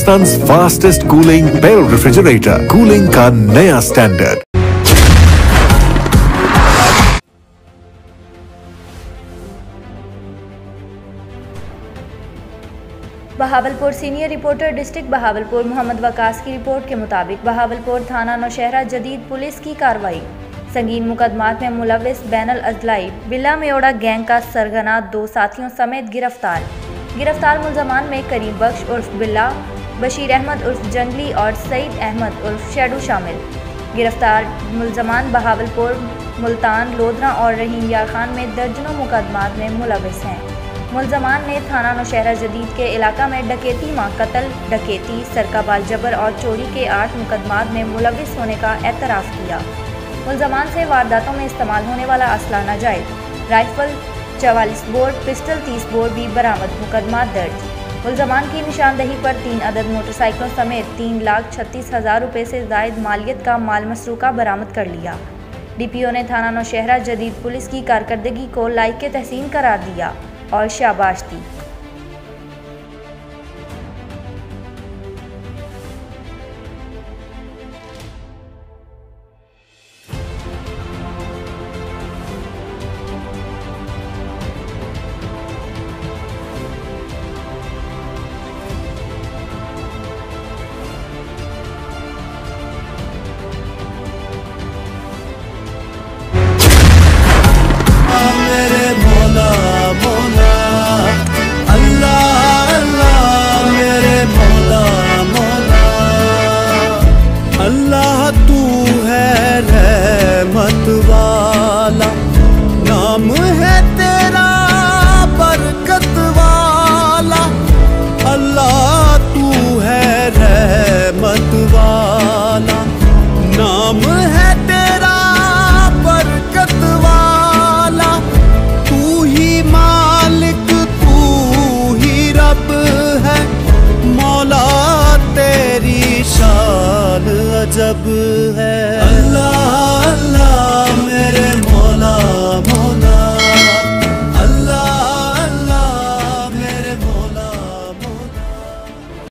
Hindustan fastest cooling barrel refrigerator, cooling का नया standard. Bahawalpur senior reporter district Bahawalpur Mohammad Waqas की रिपोर्ट के मुताबिक बहावलपुर थाना नौशहरा जदीद पुलिस की कार्रवाई। संगीन मुकदमात में मुलविस बैनल अजलाई बिल्ला मेओड़ा गैंग का सरगना 2 साथियों समेत गिरफ्तार मुलजमान में करीम बख्श उर्फ बिल्ला, बशीर अहमद उर्फ जंगली और सईद अहमद उर्फ शेडू शामिल। गिरफ्तार मुलजमान बहावलपुर, मुल्तान, लोधरा और रहीम यार खान में दर्जनों मुकदमात में मुलविस हैं। मुलजमान ने थाना नौशहरा जदीद के इलाका में डकैती, कत्ल, डकैती, सरकाबाज जबर और चोरी के 8 मुकदमात में मुलविस होने का एतराफ़ किया। मुलजमान से वारदातों में इस्तेमाल होने वाला असला नाजायज़, राइफल 44 बोर, पिस्टल 30 बोर भी बरामद। मुकदमा दर्ज। मुलजमान की निशानदही पर 3 अदद मोटरसाइकिलों समेत 3,36,000 रुपये से ज़ायद मालियत का माल मसरूका बरामद कर लिया। DPO ने थाना नौशहरा जदीद पुलिस की कारकर्दगी को लायक तहसीन करार दिया और शाबाश दी। अल्लाह तू है रहमत वाला, नाम है तेरा बरकत वाला। अल्लाह तू है रहमत वाला, नाम है तेरा बरकत वाला। तू ही मालिक, तू ही रब है मौला, तेरी शान अजब है।